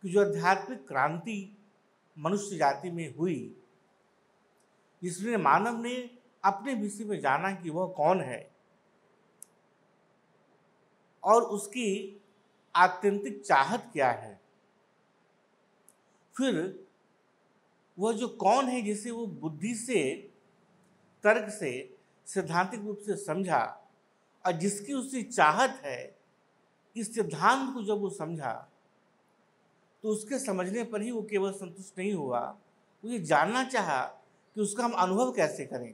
कि जो आध्यात्मिक क्रांति मनुष्य जाति में हुई, जिसमें मानव ने अपने विषय में जाना कि वह कौन है और उसकी आत्यंतिक चाहत क्या है, फिर वह जो कौन है जिसे वो बुद्धि से, तर्क से, सैद्धांतिक रूप से समझा और जिसकी उसकी चाहत है, इस सिद्धांत को जब वो समझा तो उसके समझने पर ही वो केवल संतुष्ट नहीं हुआ, वो ये जानना चाहा कि उसका हम अनुभव कैसे करें।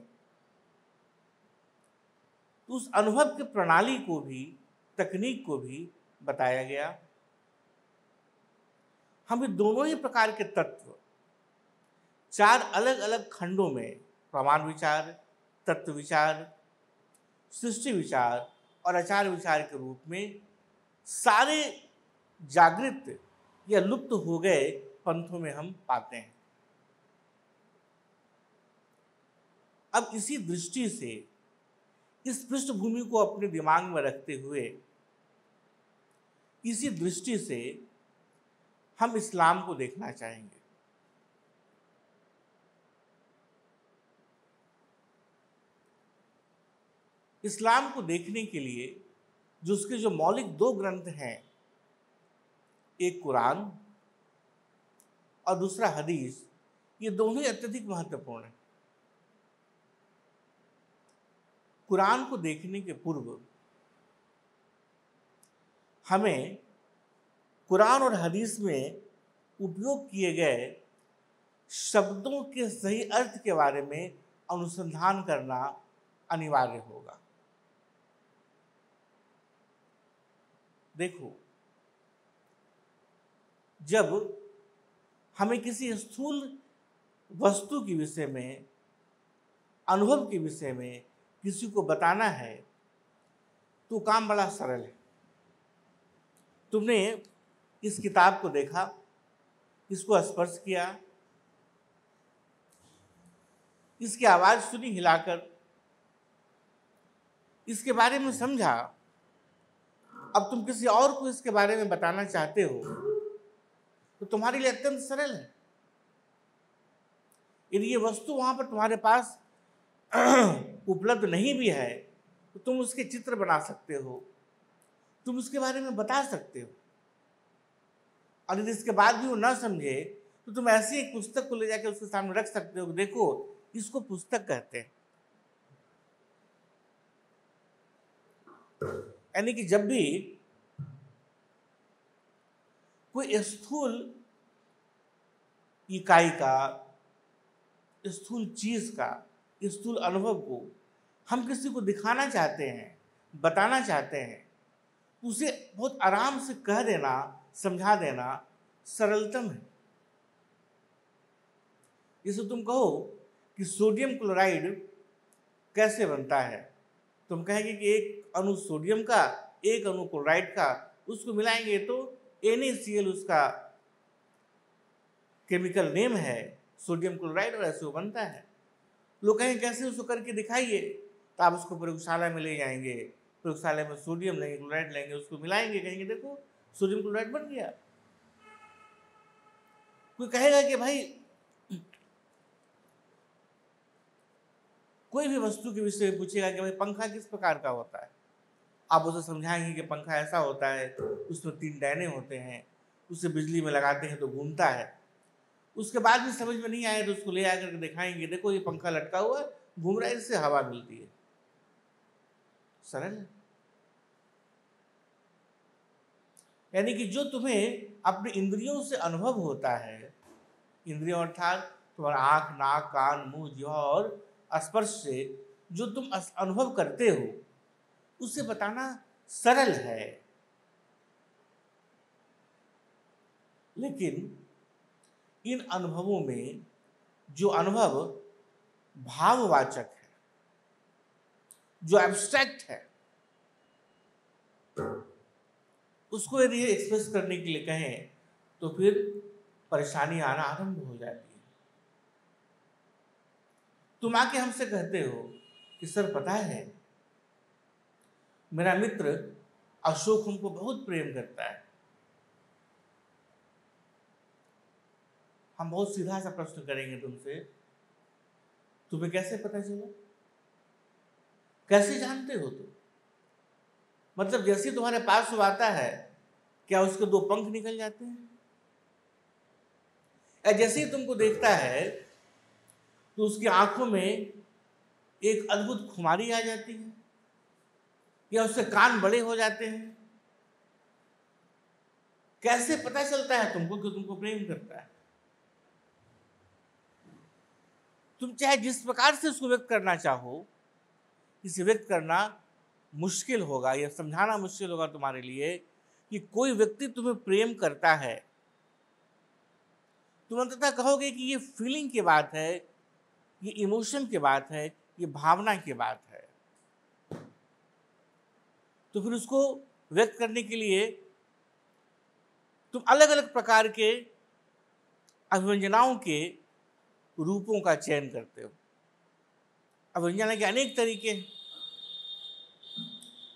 तो उस अनुभव की प्रणाली को भी, तकनीक को भी बताया गया। हमें दोनों ही प्रकार के तत्व 4 अलग अलग खंडों में, प्रमाण विचार, तत्व विचार, सृष्टि विचार और आचार विचार के रूप में सारे जागृत या लुप्त हो गए पंथों में हम पाते हैं। अब इसी दृष्टि से, इस पृष्ठभूमि को अपने दिमाग में रखते हुए, इसी दृष्टि से हम इस्लाम को देखना चाहेंगे। इस्लाम को देखने के लिए जो उसके जो मौलिक 2 ग्रंथ हैं, एक कुरान और दूसरा हदीस, ये दोनों ही अत्यधिक महत्वपूर्ण हैं। कुरान को देखने के पूर्व हमें कुरान और हदीस में उपयोग किए गए शब्दों के सही अर्थ के बारे में अनुसंधान करना अनिवार्य होगा। देखो, जब हमें किसी स्थूल वस्तु के विषय में, अनुभव के विषय में किसी को बताना है तो काम बड़ा सरल है। तुमने इस किताब को देखा, इसको स्पर्श किया, इसकी आवाज सुनी हिलाकर, इसके बारे में समझा। अब तुम किसी और को इसके बारे में बताना चाहते हो तो तुम्हारे लिए अत्यंत सरल है। यदि ये वस्तु वहां पर तुम्हारे पास उपलब्ध नहीं भी है तो तुम उसके चित्र बना सकते हो, तुम उसके बारे में बता सकते हो। और यदि इसके बाद भी वो ना समझे तो तुम ऐसी एक पुस्तक को ले जाकर उसके सामने रख सकते हो, देखो इसको पुस्तक कहते हैं। यानी कि जब भी कोई स्थूल इकाई का, स्थूल चीज का, स्थूल अनुभव को हम किसी को दिखाना चाहते हैं, बताना चाहते हैं, उसे बहुत आराम से कह देना, समझा देना सरलतम है। जैसे तुम कहो कि सोडियम क्लोराइड कैसे बनता है, तुम कहेंगे कि एक अणु सोडियम का, एक अणु क्लोराइड का, उसको मिलाएंगे तो NaCl उसका केमिकल नेम है, सोडियम क्लोराइड, और ऐसे वो बनता है। लोग कहेंगे कैसे, उसको करके दिखाइए, तो आप उसको प्रयोगशाला में ले जाएंगे, प्रयोगशाला में सोडियम लेंगे, क्लोराइड लेंगे, उसको मिलाएंगे, कहेंगे देखो सोडियम क्लोराइड बन गया। कोई कहेगा कि भाई, कोई भी वस्तु के विषय में पूछेगा कि भाई पंखा किस प्रकार का होता है, आप उसे समझाएंगे कि पंखा ऐसा होता है, उसमें 3 डैने होते हैं, उसे बिजली में लगाते हैं तो घूमता है। उसके बाद भी समझ में नहीं आए तो उसको ले आकर के दिखाएंगे, देखो ये पंखा लटका हुआ है, घूम रहा है, इससे हवा मिलती है। सरल है। यानी कि जो तुम्हें अपने इंद्रियों से अनुभव होता है, इंद्रियों अर्थात तुम्हारा आंख, नाक, कान, मुंह, जिह्वा और स्पर्श से जो तुम अनुभव करते हो, उसे बताना सरल है। लेकिन इन अनुभवों में जो अनुभव भाववाचक है, जो एब्स्ट्रैक्ट है, उसको यदि एक्सप्रेस करने के लिए कहें तो फिर परेशानी आना आरंभ हो जाती है। तुम आके हमसे कहते हो कि सर पता है, मेरा मित्र अशोक हमको बहुत प्रेम करता है, हम बहुत सीधा सा प्रश्न करेंगे तुमसे, तुम्हें कैसे पता चला? कैसे जानते हो तुम? मतलब जैसे ही तुम्हारे पास वो आता है, क्या उसके दो पंख निकल जाते हैं? या जैसे ही तुमको देखता है तो उसकी आंखों में एक अद्भुत खुमारी आ जाती है, या उसके कान बड़े हो जाते हैं? कैसे पता चलता है तुमको कि तुमको प्रेम करता है? तुम चाहे जिस प्रकार से उसको व्यक्त करना चाहो, इसे व्यक्त करना मुश्किल होगा, यह समझाना मुश्किल होगा तुम्हारे लिए कि कोई व्यक्ति तुम्हें प्रेम करता है। तुम अंततः कहोगे कि ये फीलिंग की बात है, ये इमोशन की बात है, ये भावना की बात है। तो फिर उसको व्यक्त करने के लिए तुम अलग अलग प्रकार के अभिव्यंजनाओं के रूपों का चयन करते हो। अभिव्यंजना के अनेक तरीके हैं।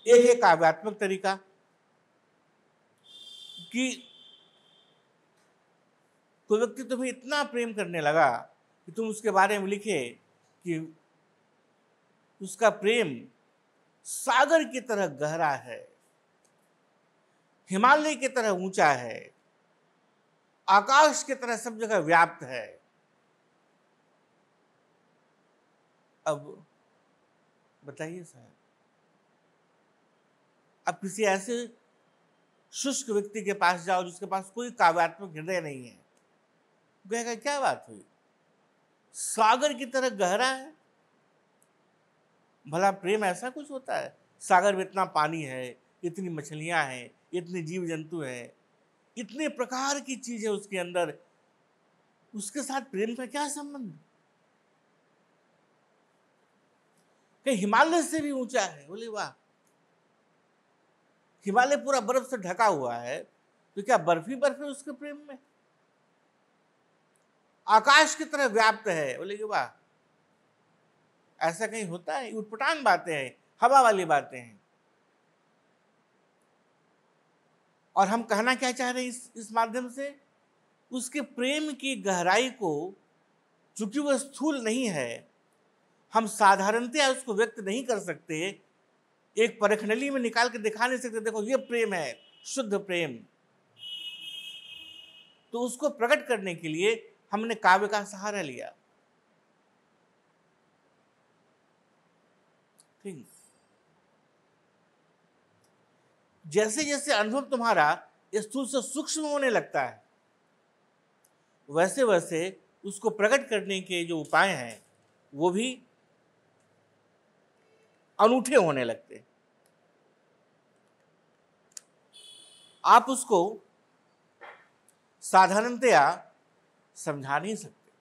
एक है काव्यात्मक तरीका कि कोई व्यक्ति तुम्हें इतना प्रेम करने लगा कि तुम उसके बारे में लिखे कि उसका प्रेम सागर की तरह गहरा है, हिमालय की तरह ऊंचा है, आकाश की तरह सब जगह व्याप्त है। अब बताइए साहब, अब किसी ऐसे शुष्क व्यक्ति के पास जाओ जिसके पास कोई काव्यात्मक हृदय नहीं है, कहेगा क्या बात हुई, सागर की तरह गहरा है? भला प्रेम ऐसा कुछ होता है? सागर में इतना पानी है, इतनी मछलियां हैं, इतने जीव जंतु हैं, इतने प्रकार की चीजें उसके अंदर, उसके साथ प्रेम का क्या संबंध? कहीं हिमालय से भी ऊंचा है? बोले वाह, हिमालय पूरा बर्फ से ढका हुआ है, तो क्या बर्फ ही बर्फ है उसके प्रेम में? आकाश की तरह व्याप्त है, बोले कि वाह, ऐसा कहीं होता है? उटपटांग बातें हैं, हवा वाली बातें हैं। और हम कहना क्या चाह रहे हैं इस माध्यम से? उसके प्रेम की गहराई को, चूंकि वह स्थूल नहीं है, हम साधारणतया उसको व्यक्त नहीं कर सकते, एक परखनली में निकाल के दिखा नहीं सकते, देखो ये प्रेम है, शुद्ध प्रेम। तो उसको प्रकट करने के लिए हमने काव्य का सहारा लिया। ठीक, जैसे जैसे अनुभव तुम्हारा स्थूल से सूक्ष्म होने लगता है, वैसे वैसे उसको प्रकट करने के जो उपाय हैं वो भी अनूठे होने लगते हैं। आप उसको साधारणतया समझा नहीं सकते।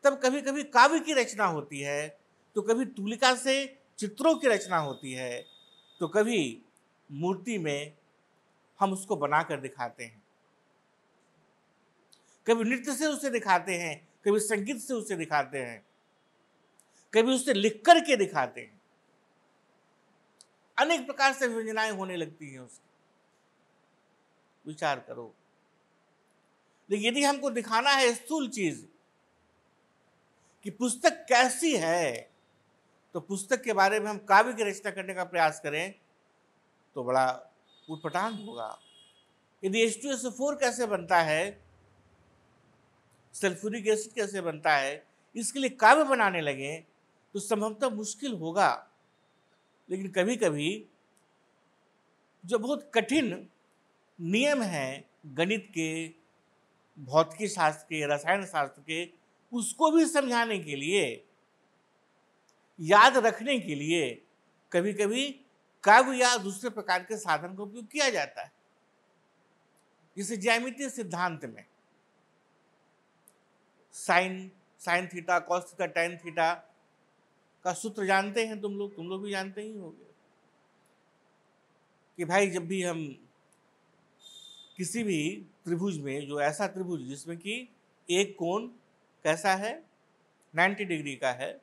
तब कभी कभी काव्य की रचना होती है, तो कभी तूलिका से चित्रों की रचना होती है, तो कभी मूर्ति में हम उसको बनाकर दिखाते हैं, कभी नृत्य से उसे दिखाते हैं, कभी संगीत से उसे दिखाते हैं, कभी उसे लिख कर के दिखाते हैं। अनेक प्रकार से व्यंजनाएं होने लगती हैं उसकी। विचार करो। लेकिन यदि हमको दिखाना है स्थूल चीज कि पुस्तक कैसी है, तो पुस्तक के बारे में हम काव्य की रचना करने का प्रयास करें तो बड़ा उटपटांग होगा। यदि H2SO4 कैसे बनता है, सल्फ्यूरिक एसिड कैसे बनता है, इसके लिए काव्य बनाने लगे तो संभवतः मुश्किल होगा। लेकिन कभी कभी जो बहुत कठिन नियम हैं गणित के, भौतिकी शास्त्र के, रसायन शास्त्र के, उसको भी समझाने के लिए, याद रखने के लिए कभी कभी काव्य या दूसरे प्रकार के साधन का उपयोग किया जाता है। जैसे ज्यामितीय सिद्धांत में sine theta, cos theta, tan theta का सूत्र जानते हैं तुम लोग भी जानते ही होंगे कि भाई जब भी हम किसी भी त्रिभुज में, जो ऐसा त्रिभुज जिसमें कि एक कोण कैसा है, 90 डिग्री का है,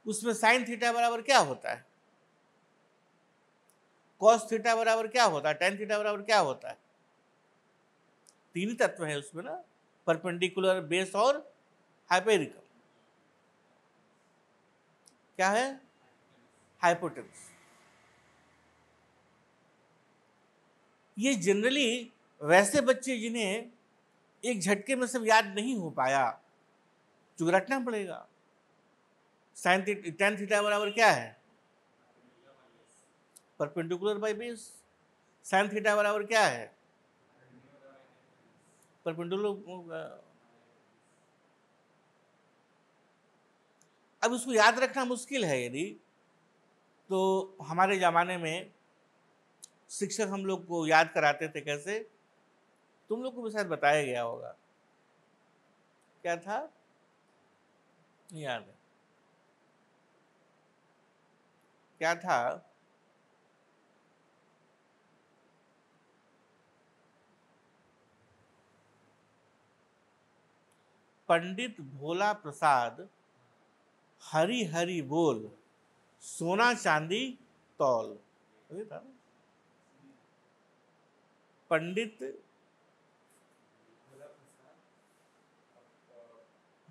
उसमें साइन थीटा बराबर क्या होता है, कॉस थीटा बराबर क्या होता है, टैन थीटा बराबर क्या होता है? तीन ही तत्व है उसमें ना, परपेंडिकुलर, बेस और हाइपेरिकम। क्या है? हाइपोटेनस। ये जनरली वैसे बच्चे जिन्हें एक झटके में सब याद नहीं हो पाया, जो रटना पड़ेगा। साइन टेन थीटा बराबर क्या है? Perpendicular by base. Sine theta बराबर क्या है? परपेंडिकुलर। अब उसको याद रखना मुश्किल है यदि, तो हमारे ज़माने में शिक्षक हम लोग को याद कराते थे कैसे, तुम लोग को भी शायद बताया गया होगा। क्या था? नहीं याद है क्या था? पंडित भोला प्रसाद हरी हरी बोल, सोना चांदी तौल। वही था ना? पंडित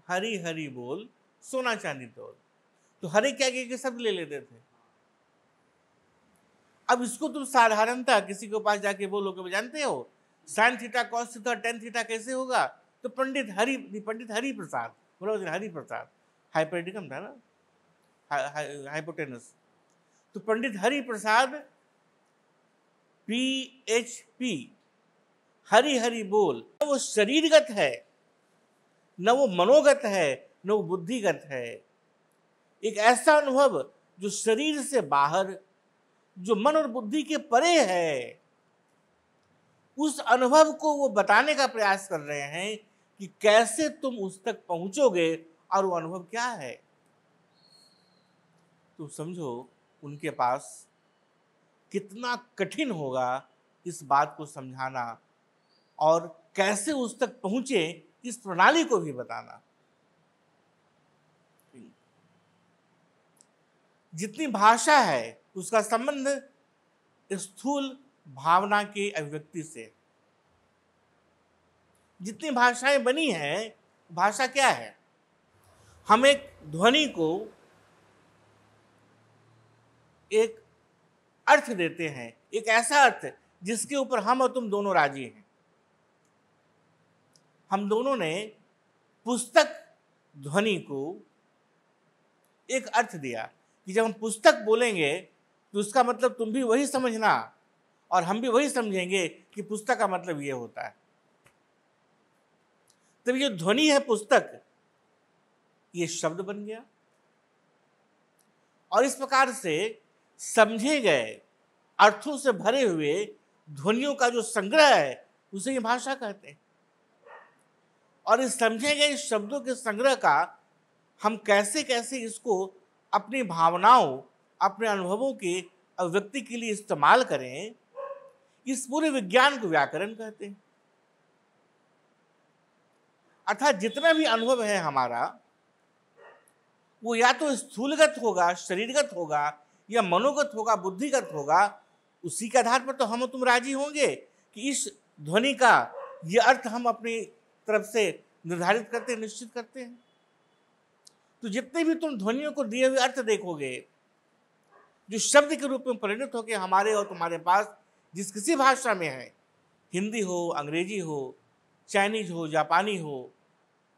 हरी हरी बोल, सोना चांदी तौल। तो हरे क्या के शब्द ले लेते थे। अब इसको तुम साधारणतः किसी के पास जाके बोलोगे, जानते हो sine theta cos theta tan theta कैसे होगा? तो पंडित हरि प्रसाद बोलो, हरि प्रसाद। हाइपोटेटिकम था ना, हाइपोटेनस। तो पंडित हरि प्रसाद PHP, हरि हरि बोल। वो शरीरगत है, न वो मनोगत है, न वो बुद्धिगत है। एक ऐसा अनुभव जो शरीर से बाहर, जो मन और बुद्धि के परे है, उस अनुभव को वो बताने का प्रयास कर रहे हैं कि कैसे तुम उस तक पहुंचोगे और वो अनुभव क्या है। तो समझो उनके पास कितना कठिन होगा इस बात को समझाना और कैसे उस तक पहुंचे इस प्रणाली को भी बताना। जितनी भाषा है उसका संबंध स्थूल भावना की अभिव्यक्ति से। जितनी भाषाएं बनी हैं, भाषा क्या है? हम एक ध्वनि को एक अर्थ देते हैं, एक ऐसा अर्थ जिसके ऊपर हम और तुम दोनों राजी हैं। हम दोनों ने पुस्तक ध्वनि को एक अर्थ दिया कि जब हम पुस्तक बोलेंगे तो उसका मतलब तुम भी वही समझना और हम भी वही समझेंगे कि पुस्तक का मतलब ये होता है। तब ये ध्वनि है पुस्तक, ये शब्द बन गया और इस प्रकार से समझे गए अर्थों से भरे हुए ध्वनियों का जो संग्रह है उसे ये भाषा कहते हैं। और इस समझे गए शब्दों के संग्रह का हम कैसे कैसे इसको अपनी भावनाओं, अपने अनुभवों के अभिव्यक्ति के लिए इस्तेमाल करें, इस पूरे विज्ञान को व्याकरण कहते हैं। अर्थात जितना भी अनुभव है हमारा, वो या तो स्थूलगत होगा, शरीरगत होगा, या मनोगत होगा, बुद्धिगत होगा। उसी के आधार पर तो हम तुम राजी होंगे कि इस ध्वनि का ये अर्थ हम अपनी तरफ से निर्धारित करते हैं, निश्चित करते हैं। तो जितने भी तुम ध्वनियों को दिए हुए अर्थ देखोगे, जो शब्द के रूप में परिणत होकर हमारे और तुम्हारे पास जिस किसी भाषा में है, हिंदी हो, अंग्रेजी हो, चाइनीज हो, जापानी हो,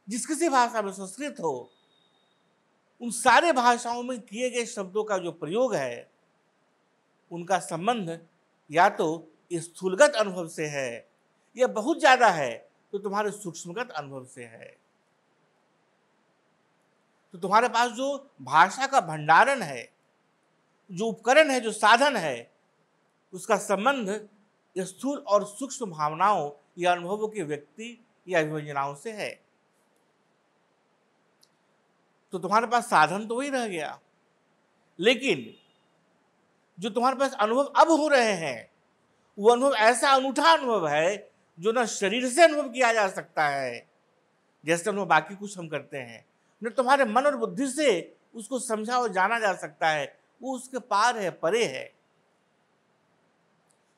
जिस किसी भाषा में, संस्कृत हो, उन सारे भाषाओं में किए गए शब्दों का जो प्रयोग है, उनका संबंध या तो स्थूलगत अनुभव से है या बहुत ज्यादा है तो तुम्हारे सूक्ष्मगत अनुभव से है। तो तुम्हारे पास जो भाषा का भंडारण है, जो उपकरण है, जो साधन है, उसका संबंध स्थूल और सूक्ष्म भावनाओं या अनुभवों की व्यक्ति या अभिव्यंजनाओं से है। तो तुम्हारे पास साधन तो वही रह गया, लेकिन जो तुम्हारे पास अनुभव अब हो रहे हैं, वो अनुभव ऐसा अनूठा अनुभव है जो न शरीर से अनुभव किया जा सकता है जैसे अनुभव बाकी कुछ हम करते हैं, न तुम्हारे मन और बुद्धि से उसको समझा और जाना जा सकता है। वो उसके पार है, परे है।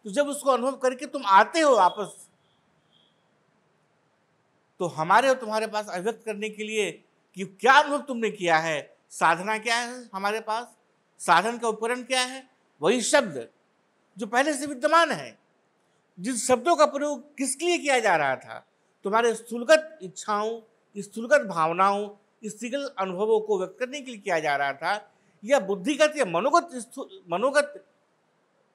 तो जब उसको अनुभव करके तुम आते हो वापस, तो हमारे और तुम्हारे पास अभिव्यक्त करने के लिए कि क्या अनुभव तुमने किया है, साधना क्या है हमारे पास, साधन का उपकरण क्या है, वही शब्द जो पहले से विद्यमान है। जिन शब्दों का प्रयोग किसके लिए किया जा रहा था, तुम्हारे स्थूलगत इच्छाओं, स्थूलगत भावनाओं, स्थूलगत अनुभवों को व्यक्त करने के लिए किया जा रहा था, या बुद्धिगत या मनोगत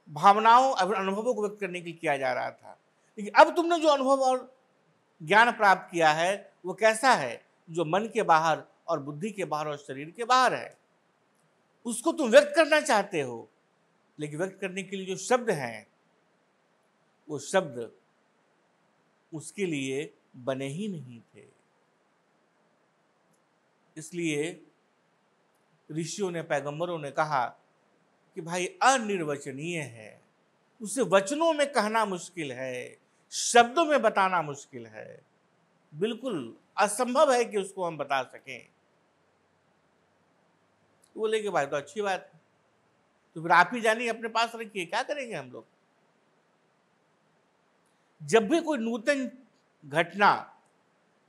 भावनाओं अनुभवों को व्यक्त करने के लिए किया जा रहा था। लेकिन अब तुमने जो अनुभव और ज्ञान प्राप्त किया है वो कैसा है, जो मन के बाहर और बुद्धि के बाहर और शरीर के बाहर है, उसको तुम व्यक्त करना चाहते हो। लेकिन व्यक्त करने के लिए जो शब्द हैं वो शब्द उसके लिए बने ही नहीं थे। इसलिए ऋषियों ने, पैगंबरों ने कहा कि भाई अनिर्वचनीय है, उसे वचनों में कहना मुश्किल है, शब्दों में बताना मुश्किल है, बिल्कुल असंभव है कि उसको हम बता सकें। बोले कि भाई तो अच्छी बात है, तो फिर आप ही जानिए, अपने पास रखिए, क्या करेंगे हम लोग। जब भी कोई नूतन घटना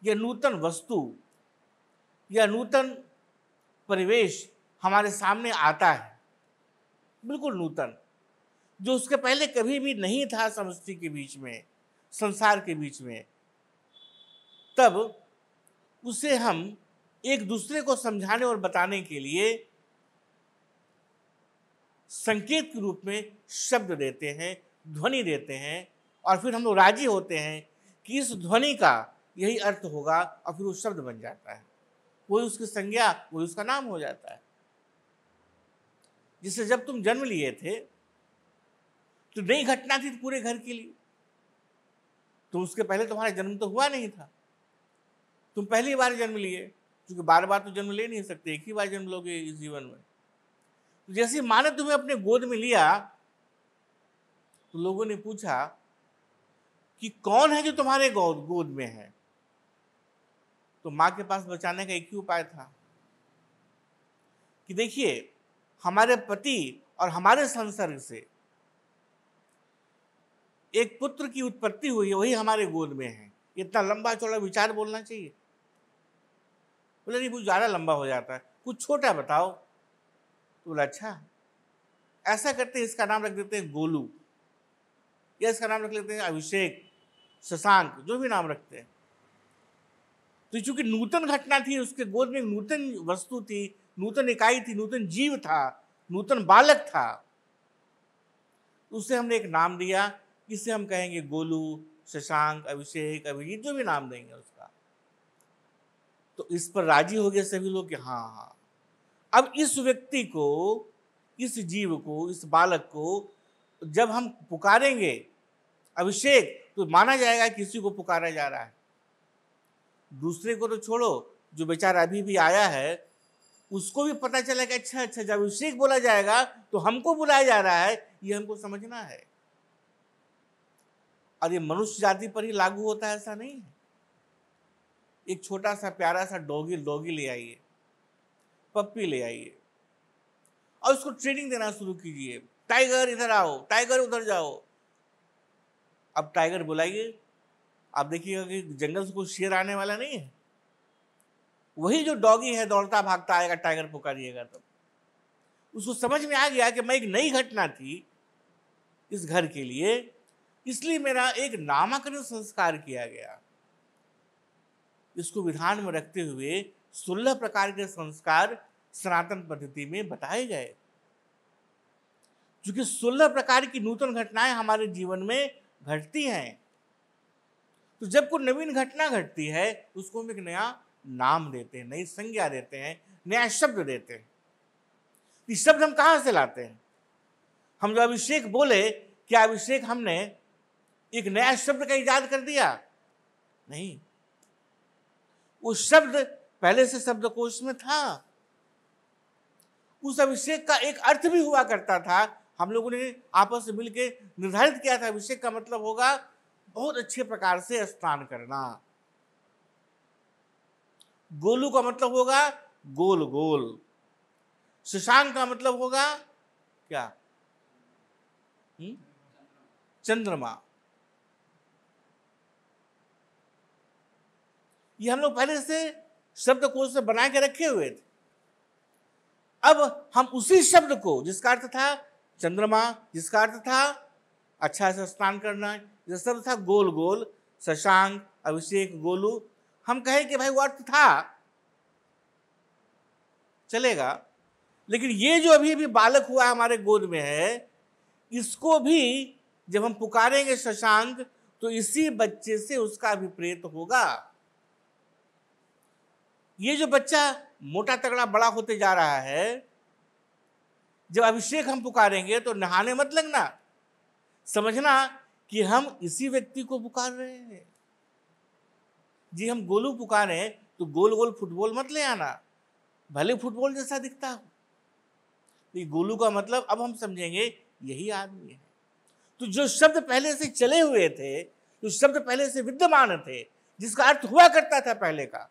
या नूतन वस्तु या नूतन परिवेश हमारे सामने आता है, बिल्कुल नूतन, जो उसके पहले कभी भी नहीं था समष्टि के बीच में, संसार के बीच में, तब उसे हम एक दूसरे को समझाने और बताने के लिए संकेत के रूप में शब्द देते हैं, ध्वनि देते हैं, और फिर हम लोग राजी होते हैं कि इस ध्वनि का यही अर्थ होगा, और फिर वो शब्द बन जाता है, वही उसकी संज्ञा, वही उसका नाम हो जाता है। जिससे जब तुम जन्म लिए थे तो नई घटना थी पूरे घर के लिए, तो उसके पहले तुम्हारा जन्म तो हुआ नहीं था, तुम पहली बार जन्म लिए, क्योंकि बार बार तो जन्म ले नहीं सकते, एक ही बार जन्म लोगे इस जीवन में। तो जैसे माँ ने तुम्हें अपने गोद में लिया तो लोगों ने पूछा कि कौन है जो तुम्हारे गोद में है, तो माँ के पास बचाने का एक ही उपाय था कि देखिए, हमारे पति और हमारे संसर्ग से एक पुत्र की उत्पत्ति हुई है, वही हमारे गोद में है। इतना लंबा चौड़ा विचार बोलना चाहिए? बोले नहीं, कुछ ज़्यादा लंबा हो जाता है, कुछ छोटा बताओ। तो बोला अच्छा, ऐसा करते हैं, इसका नाम रख देते हैं गोलू, या इसका नाम रख लेते हैं अभिषेक, शशांक, जो भी नाम रखते हैं। तो चूंकि नूतन घटना थी, उसके गोद में नूतन वस्तु थी, नूतन इकाई थी, नूतन जीव था, नूतन बालक था, उसे हमने एक नाम दिया, इसे हम कहेंगे गोलू, शशांक, अभिषेक, अभिजीत, जो भी नाम देंगे उसका। तो इस पर राजी हो गए सभी लोग कि हाँ हाँ, अब इस व्यक्ति को, इस जीव को, इस बालक को जब हम पुकारेंगे अभिषेक, तो माना जाएगा किसी को पुकारा जा रहा है। दूसरे को तो छोड़ो, जो बेचारा अभी भी आया है उसको भी पता चला कि अच्छा अच्छा, जब अभिषेक बोला जाएगा तो हमको बुलाया जा रहा है, ये हमको समझना है। और ये मनुष्य जाति पर ही लागू होता है ऐसा नहीं है। एक छोटा सा प्यारा सा डॉगी ले आइए, पप्पी ले आइए, और उसको ट्रेनिंग देना शुरू कीजिए, टाइगर इधर आओ, टाइगर उधर जाओ। अब टाइगर बुलाइए, आप देखिएगा कि जंगल से कुछ शेर आने वाला नहीं है, वही जो डॉगी है दौड़ता भागता आएगा, टाइगर पुकारिएगा तब। उसको समझ में आ गया कि मैं एक नई घटना थी इस घर के लिए, इसलिए मेरा एक नामकरण संस्कार किया गया। इसको विधान में रखते हुए 16 प्रकार के संस्कार सनातन पद्धति में बताए गए, क्योंकि 16 प्रकार की नूतन घटनाएं हमारे जीवन में घटती हैं। तो जब कोई नवीन घटना घटती है उसको हम एक नया नाम देते हैं, नई संज्ञा देते हैं, नया शब्द देते हैं। ये शब्द हम कहाँ से लाते हैं? हम जो अभिषेक बोले, क्या अभिषेक हमने एक नया शब्द का इजाद कर दिया? नहीं, वो शब्द पहले से शब्दकोश में था। उस अभिषेक का एक अर्थ भी हुआ करता था, हम लोगों ने आपस में मिलकर निर्धारित किया था। अभिषेक का मतलब होगा बहुत अच्छे प्रकार से स्नान करना। गोलू का मतलब होगा गोल गोल। शशांक का मतलब होगा क्या? चंद्रमा। ये हम लोग पहले से शब्दकोश से बना के रखे हुए थे। अब हम उसी शब्द को, जिसका अर्थ था चंद्रमा, जिसका अर्थ था अच्छा से स्नान करना, जिसका अर्थ था गोल गोल, शशांक, अभिषेक, गोलू, हम कहें कि भाई वो अर्थ था, चलेगा। लेकिन ये जो अभी अभी बालक हुआ हमारे गोद में है, इसको भी जब हम पुकारेंगे शशांक, तो इसी बच्चे से उसका अभिप्रेत होगा। ये जो बच्चा मोटा तगड़ा बड़ा होते जा रहा है, जब अभिषेक हम पुकारेंगे तो नहाने मत लगना, समझना कि हम इसी व्यक्ति को पुकार रहे हैं। जी हम गोलू पुकारें तो गोल गोल फुटबॉल मत ले आना, भले फुटबॉल जैसा दिखता हो, ये गोलू का मतलब अब हम समझेंगे यही आदमी है। तो जो शब्द पहले से चले हुए थे, जो शब्द पहले से विद्यमान थे, जिसका अर्थ हुआ करता था पहले का,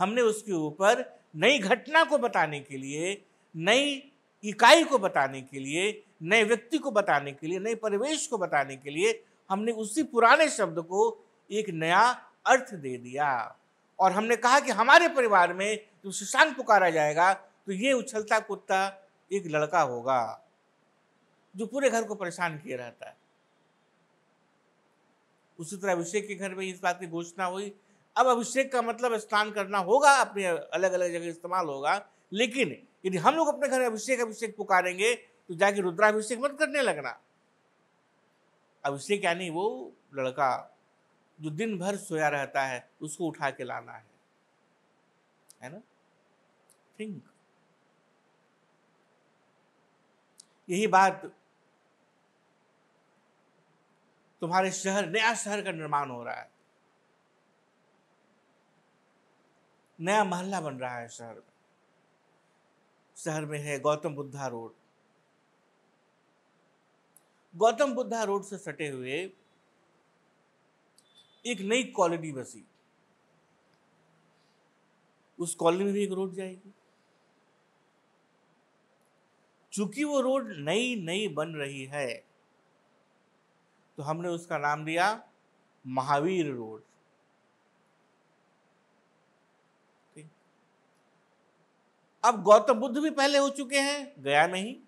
हमने उसके ऊपर नई घटना को बताने के लिए, नई इकाई को बताने के लिए, नए व्यक्ति को बताने के लिए, नए परिवेश को बताने के लिए हमने उसी पुराने शब्द को एक नया अर्थ दे दिया। और हमने कहा कि हमारे परिवार में जो शशांक पुकारा जाएगा तो ये उछलता कुत्ता एक लड़का होगा जो पूरे घर को परेशान किए रहता है। उसी तरह अभिषेक के घर में इस बात की घोषणा हुई। अब अभिषेक का मतलब स्नान करना होगा, अपने अलग अलग जगह इस्तेमाल होगा, लेकिन यदि हम लोग अपने घर में अभिषेक अभिषेक पुकारेंगे तो जाके रुद्राभिषेक मत करने लगना। अभिषेक यानी वो लड़का जो दिन भर सोया रहता है, उसको उठा के लाना है ना। थिंक, यही बात तुम्हारे शहर, नया शहर का निर्माण हो रहा है, नया मोहल्ला बन रहा है शहर में। शहर में है गौतम बुद्धा रोड। गौतम बुद्धा रोड से सटे हुए एक नई कॉलोनी बसी, उस कॉलोनी में भी एक रोड जाएगी। चूंकि वो रोड नई नई बन रही है तो हमने उसका नाम दिया महावीर रोड। अब गौतम बुद्ध भी पहले हो चुके हैं गया में ही,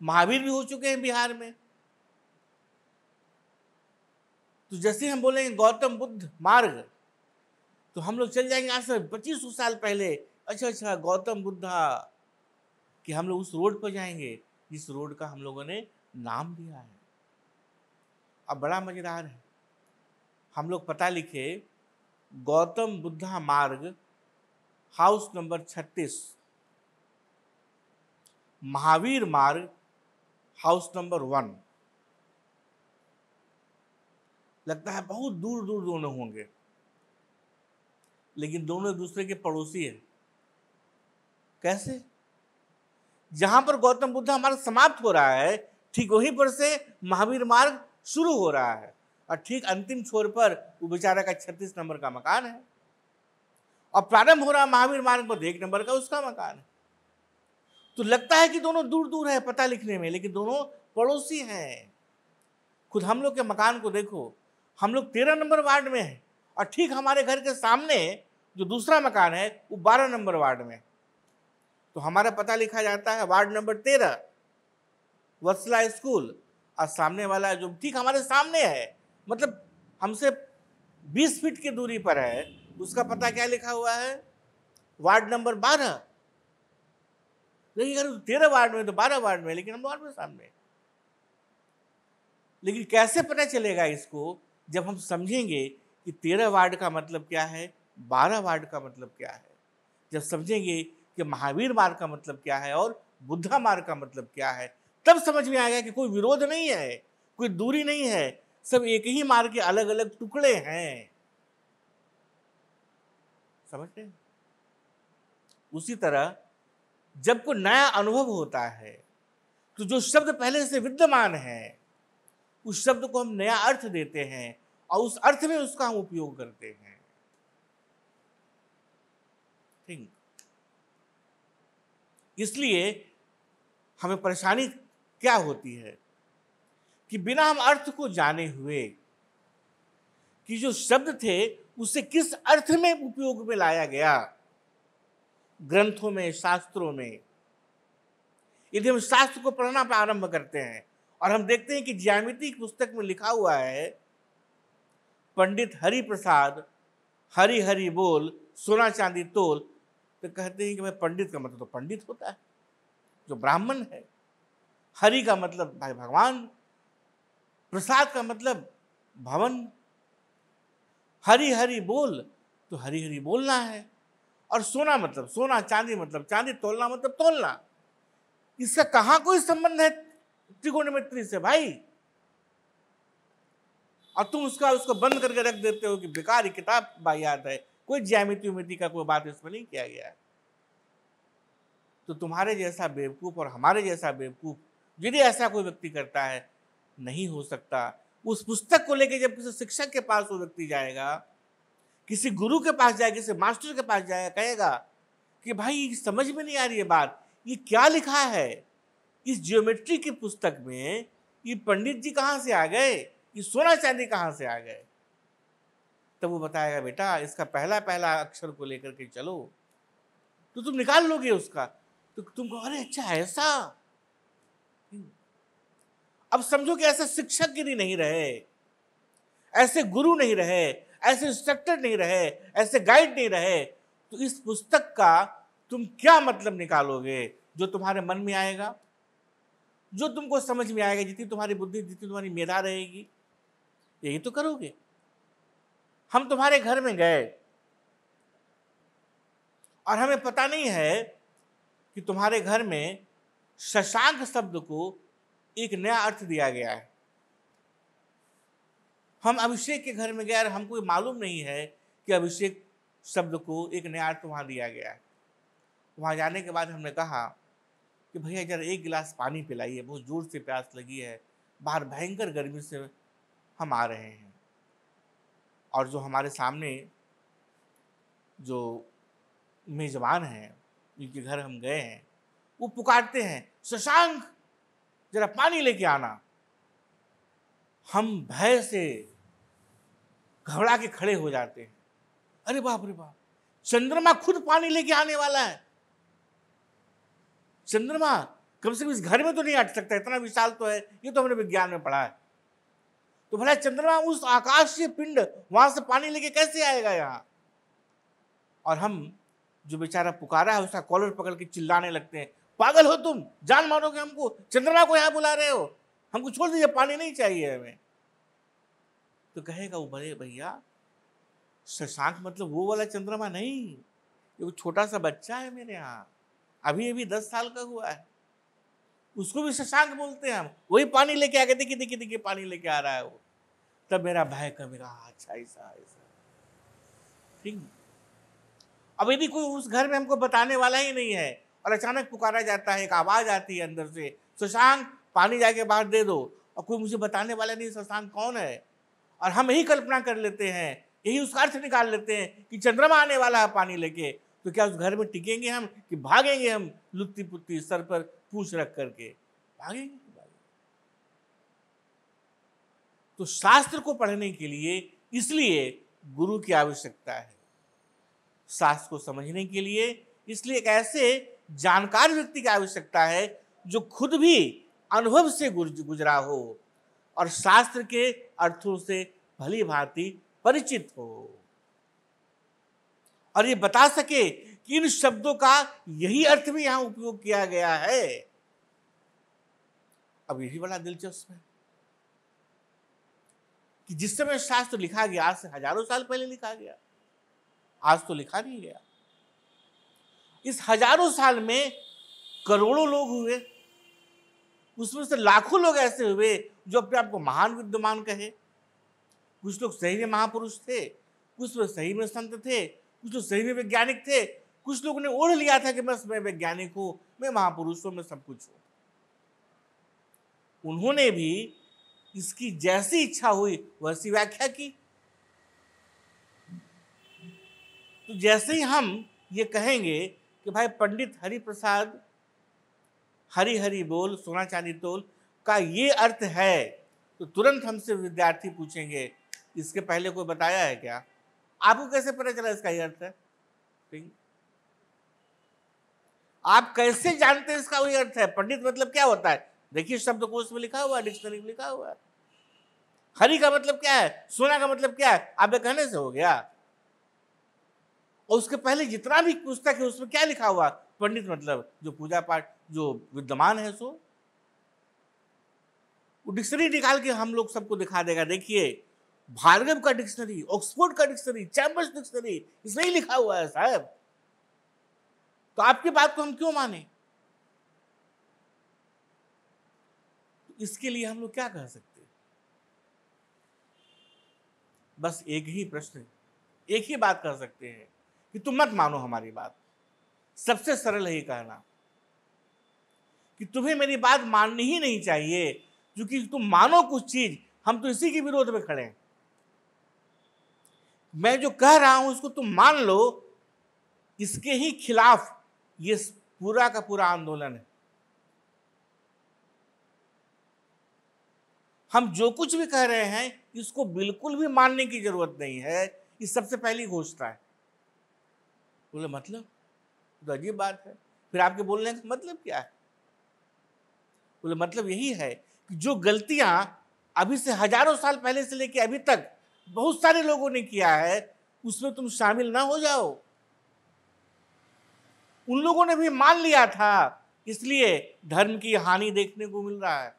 महावीर भी हो चुके हैं बिहार में। तो जैसे हम बोलेंगे गौतम बुद्ध मार्ग, तो हम लोग चल जाएंगे आज से 2500 साल पहले। अच्छा गौतम बुद्धा, कि हम लोग उस रोड पर जाएंगे जिस रोड का हम लोगों ने नाम दिया है। अब बड़ा मजेदार है, हम लोग पता लिखे गौतम बुद्धा मार्ग, हाउस नंबर 36, महावीर मार्ग, हाउस नंबर 1। लगता है बहुत दूर दूर दोनों होंगे, लेकिन दोनों एक दूसरे के पड़ोसी हैं। कैसे? जहां पर गौतम बुद्धा मार्ग समाप्त हो रहा है, ठीक वहीं पर से महावीर मार्ग शुरू हो रहा है, और ठीक अंतिम छोर पर वो बेचारा का 36 नंबर का मकान है, और प्रारंभ हो रहा महावीर मार्ग पर 1 नंबर का उसका मकान है। तो लगता है कि दोनों दूर दूर है पता लिखने में, लेकिन दोनों पड़ोसी हैं। खुद हम लोग के मकान को देखो, हम लोग 13 नंबर वार्ड में है, और ठीक हमारे घर के सामने जो दूसरा मकान है वो 12 नंबर वार्ड में। तो हमारा पता लिखा जाता है वार्ड नंबर 13, वत्सला स्कूल, और सामने वाला जो ठीक हमारे सामने है, मतलब हमसे 20 फीट की दूरी पर है, उसका पता क्या लिखा हुआ है? Ward number 12। लेकिन अगर 13 वार्ड में तो 12 वार्ड में, लेकिन हम वार्ड में सामने। लेकिन कैसे पता चलेगा इसको? जब हम समझेंगे कि 13 वार्ड का मतलब क्या है, 12 वार्ड का मतलब क्या है, जब समझेंगे कि महावीर मार्ग का मतलब क्या है और बुद्धा मार्ग का मतलब क्या है, तब समझ में आएगा कि कोई विरोध नहीं है, कोई दूरी नहीं है, सब एक ही मार्ग के अलग अलग टुकड़े हैं। समझते हैं? उसी तरह जब कोई नया अनुभव होता है तो जो शब्द पहले से विद्यमान है, उस शब्द को हम नया अर्थ देते हैं और उस अर्थ में उसका हम उपयोग करते हैं। ठीक, इसलिए हमें परेशानी क्या होती है कि बिना हम अर्थ को जाने हुए कि जो शब्द थे उसे किस अर्थ में उपयोग में लाया गया ग्रंथों में, शास्त्रों में। यदि हम शास्त्र को पढ़ना प्रारंभ करते हैं और हम देखते हैं कि ज्यामिति की पुस्तक में लिखा हुआ है पंडित हरि प्रसाद हरि हरि बोल सोना चांदी तोल, तो कहते हैं कि भाई पंडित का मतलब तो पंडित होता है जो ब्राह्मण है, हरि का मतलब भाई भगवान, प्रसाद का मतलब भवन, हरि हरि बोल तो हरि हरि बोलना है, और सोना मतलब सोना, चांदी मतलब चांदी, तोलना मतलब तोलना। इसका कहां कोई संबंध है त्रिकोणमिति से भाई? और तुम उसको बंद करके रख देते हो कि बेकार ही किताब वाहियात है, कोई ज्यामिति उमिति का कोई बात इसमें नहीं किया गया है। तो तुम्हारे जैसा बेवकूफ और हमारे जैसा बेवकूफ यदि ऐसा कोई व्यक्ति करता है, नहीं हो सकता। उस पुस्तक को लेकर जब किसी शिक्षक के पास वो व्यक्ति जाएगा, किसी गुरु के पास जाएगा, किसी मास्टर के पास जाएगा, कहेगा कि भाई समझ में नहीं आ रही है बात, ये क्या लिखा है इस ज्योमेट्री की पुस्तक में, ये पंडित जी कहाँ से आ गए, ये सोना चांदी कहाँ से आ गए? तब वो बताएगा बेटा इसका पहला पहला अक्षर को लेकर के चलो, तो तुम निकाल लोगे उसका, तो तुम कहो अरे अच्छा ऐसा। अब समझो कि ऐसे शिक्षक गिरी नहीं रहे, ऐसे गुरु नहीं रहे, ऐसे इंस्ट्रक्टर नहीं रहे, ऐसे गाइड नहीं रहे, तो इस पुस्तक का तुम क्या मतलब निकालोगे? जो तुम्हारे मन में आएगा, जो तुमको समझ में आएगा, जितनी तुम्हारी बुद्धि, जितनी तुम्हारी मेधा रहेगी, यही तो करोगे। हम तुम्हारे घर में गए और हमें पता नहीं है कि तुम्हारे घर में शशांक शब्द को एक नया अर्थ दिया गया है। हम अभिषेक के घर में गए और हमको मालूम नहीं है कि अभिषेक शब्द को एक नया अर्थ वहां दिया गया है। वहां जाने के बाद हमने कहा कि भैया जरा एक गिलास पानी पिलाइए, बहुत जोर से प्यास लगी है, बाहर भयंकर गर्मी से हम आ रहे हैं। और जो हमारे सामने जो मेजबान हैं, जिनके घर हम गए हैं, वो पुकारते हैं शशांक जरा पानी लेके आना। हम भय से घबरा के खड़े हो जाते हैं, अरे बाप रे बाप, चंद्रमा खुद पानी लेके आने वाला है। चंद्रमा कम से कम इस घर में तो नहीं अट सकता, इतना विशाल तो है, ये तो हमने विज्ञान में पढ़ा है। तो भला चंद्रमा उस आकाशीय पिंड वहां से पानी लेके कैसे आएगा यहाँ? और हम जो बेचारा पुकारा है उसका कॉलर पकड़ के चिल्लाने लगते हैं, पागल हो तुम, जान मारोगे हमको, चंद्रमा को यहाँ बुला रहे हो, हमको छोड़ दीजिए, पानी नहीं चाहिए हमें। तो कहेगा वो बड़े भैया शशांक मतलब वो वाला चंद्रमा नहीं, ये वो छोटा सा बच्चा है मेरे यहाँ, अभी अभी 10 साल का हुआ है, उसको भी शशांक बोलते हैं हम, वही पानी लेके आ गए, देखिए देखिए देखिए पानी लेके आ रहा है वो। तब मेरा भय कमेगा, अच्छा ऐसा ऐसा, ठीक। अब यदि कोई उस घर में हमको बताने वाला ही नहीं है और अचानक पुकारा जाता है, एक आवाज आती है अंदर से, शशांक पानी जाके बाहर दे दो, और कोई मुझे बताने वाला नहीं शशांक कौन है, और हम यही कल्पना कर लेते हैं, यही उसका अर्थ निकाल लेते हैं कि चंद्रमा आने वाला है पानी लेके, तो क्या उस घर में टिकेंगे हम कि भागेंगे हम लुत्ती पुत्ती सर पर पूछ रख करके? भागेंगे। तो शास्त्र को पढ़ने के लिए इसलिए गुरु की आवश्यकता है, शास्त्र को समझने के लिए इसलिए एक ऐसे जानकार व्यक्ति की आवश्यकता है जो खुद भी अनुभव से गुजरा हो और शास्त्र के अर्थों से भली भांति परिचित हो, और ये बता सके कि इन शब्दों का यही अर्थ में यहां उपयोग किया गया है। अब यही बड़ा दिलचस्प है कि जिस समय शास्त्र लिखा गया, आज से हजारों साल पहले लिखा गया, आज तो लिखा नहीं गया। इस हजारों साल में करोड़ों लोग हुए, उसमें से लाखों लोग ऐसे हुए जो अपने आप को महान विद्वान कहे। कुछ लोग सही में महापुरुष थे, कुछ लोग सही में संत थे, कुछ लोग सही में वैज्ञानिक थे, कुछ लोगों ने ओढ़ लिया था कि बस मैं वैज्ञानिक हूं, मैं महापुरुष हूं, मैं सब कुछ हूं। उन्होंने भी इसकी जैसी इच्छा हुई वैसी व्याख्या की। तो जैसे ही हम ये कहेंगे कि भाई पंडित हरि प्रसाद हरि हरि बोल सोना चांदी तोल का ये अर्थ है, तो तुरंत हमसे विद्यार्थी पूछेंगे इसके पहले कोई बताया है क्या? आपको कैसे पता चला इसका ये अर्थ है? ठीक। आप कैसे जानते हैं इसका वही अर्थ है? पंडित मतलब क्या होता है? देखिए शब्दकोश में लिखा हुआ है, डिक्शनरी में लिखा हुआ है। हरि का मतलब क्या है? सोना का मतलब क्या है? आप ये कहने से हो गया। और उसके पहले जितना भी पुस्तक है उसमें क्या लिखा हुआ? पंडित मतलब जो पूजा पाठ जो विद्यमान है सो। वो डिक्शनरी निकाल के हम लोग सबको दिखा देगा। देखिए भार्गव का डिक्शनरी, ऑक्सफोर्ड का डिक्शनरी, चैम्बर्स डिक्शनरी, इसमें ही लिखा हुआ है साहब। तो आपकी बात को हम क्यों माने? इसके लिए हम लोग क्या कह सकते हैं? बस एक ही प्रश्न, एक ही बात कर सकते हैं कि तुम मत मानो हमारी बात। सबसे सरल है ये कहना कि तुम्हें मेरी बात माननी ही नहीं चाहिए, क्योंकि तुम मानो कुछ चीज, हम तो इसी के विरोध में खड़े हैं। मैं जो कह रहा हूं उसको तुम मान लो, इसके ही खिलाफ ये पूरा का पूरा आंदोलन है। हम जो कुछ भी कह रहे हैं इसको बिल्कुल भी मानने की जरूरत नहीं है, ये सबसे पहली घोषणा है। बोले मतलब? तो अजीब बात है, फिर आपके बोलने का मतलब क्या है? बोले मतलब यही है कि जो गलतियां अभी से हजारों साल पहले से लेके अभी तक बहुत सारे लोगों ने किया है, उसमें तुम शामिल ना हो जाओ। उन लोगों ने भी मान लिया था, इसलिए धर्म की हानि देखने को मिल रहा है।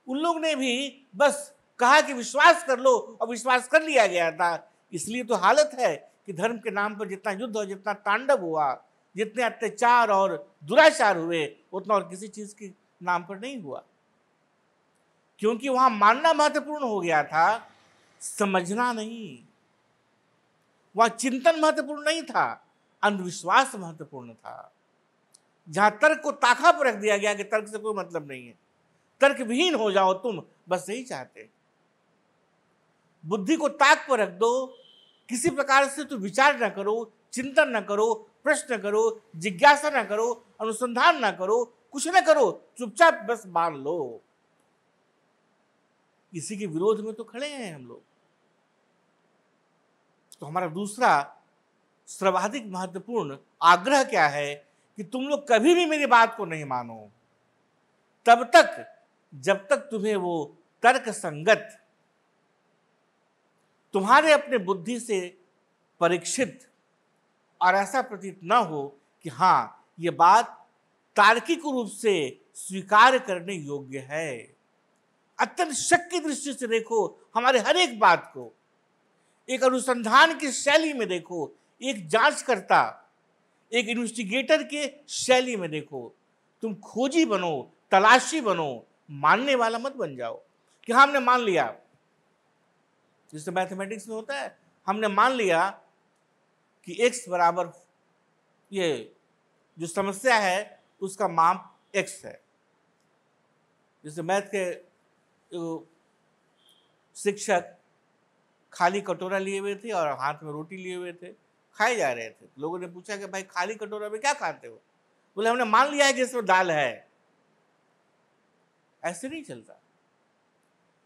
उन लोग ने भी बस कहा कि विश्वास कर लो, और विश्वास कर लिया गया था। इसलिए तो हालत है कि धर्म के नाम पर जितना युद्ध और जितना तांडव हुआ, जितने अत्याचार और दुराचार हुए, उतना और किसी चीज के नाम पर नहीं हुआ। क्योंकि वहां मानना महत्वपूर्ण हो गया था, समझना नहीं। वहां चिंतन महत्वपूर्ण नहीं था, अंधविश्वास महत्वपूर्ण था। जहां तर्क को ताका पर रख दिया गया कि तर्क से कोई मतलब नहीं है, तर्क विहीन हो जाओ तुम, बस यही चाहते। बुद्धि को ताक पर रख दो, किसी प्रकार से तुम विचार ना करो, चिंतन ना करो, प्रश्न करो, जिज्ञासा ना करो, अनुसंधान ना करो, कुछ ना करो, चुपचाप बस मान लो। इसी के विरोध में तो खड़े हैं हम लोग। तो हमारा दूसरा सर्वाधिक महत्वपूर्ण आग्रह क्या है कि तुम लोग कभी भी मेरी बात को नहीं मानो तब तक जब तक तुम्हें वो तर्क संगत, तुम्हारे अपने बुद्धि से परीक्षित और ऐसा प्रतीत न हो कि हाँ ये बात तार्किक रूप से स्वीकार करने योग्य है। अत्यंत शक की दृष्टि से देखो हमारे हर एक बात को, एक अनुसंधान की शैली में देखो, एक जांचकर्ता, एक इन्वेस्टिगेटर के शैली में देखो। तुम खोजी बनो, तलाशी बनो, मानने वाला मत बन जाओ कि हाँ हमने मान लिया। जैसे मैथमेटिक्स में होता है, हमने मान लिया कि x बराबर, ये जो समस्या है उसका माप x है। जैसे मैथ के शिक्षक खाली कटोरा लिए हुए थे और हाथ में रोटी लिए हुए थे, खाए जा रहे थे। लोगों ने पूछा कि भाई खाली कटोरा में क्या खाते हो? बोले हमने मान लिया है कि इसमें दाल है। ऐसे नहीं चलता।